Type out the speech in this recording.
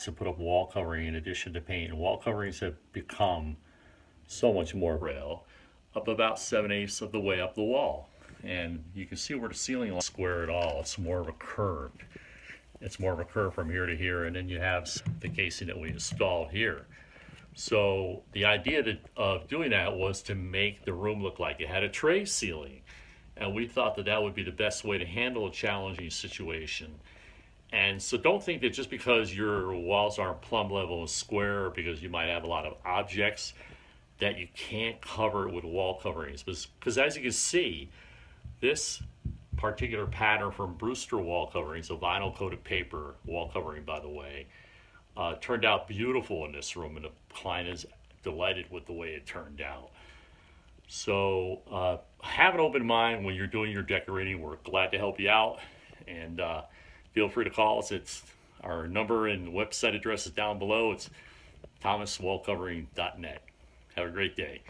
to put up wall covering in addition to paint. And wall coverings have become so much more rail, up about 7/8 of the way up the wall. And you can see where the ceiling line square at all. It's more of a curve. It's more of a curve from here to here, and then you have the casing that we installed here. So the idea of doing that was to make the room look like it had a tray ceiling. And we thought that that would be the best way to handle a challenging situation. And so don't think that just because your walls aren't plumb level and square, or because you might have a lot of objects, that you can't cover it with wall coverings. Because as you can see, this particular pattern from Brewster wall coverings, a vinyl coated paper wall covering, by the way, turned out beautiful in this room, and the client is delighted with the way it turned out. So have an open mind when you're doing your decorating. We're glad to help you out, and feel free to call us. It's our number and website address is down below. It's thomaswallcovering.net. Have a great day.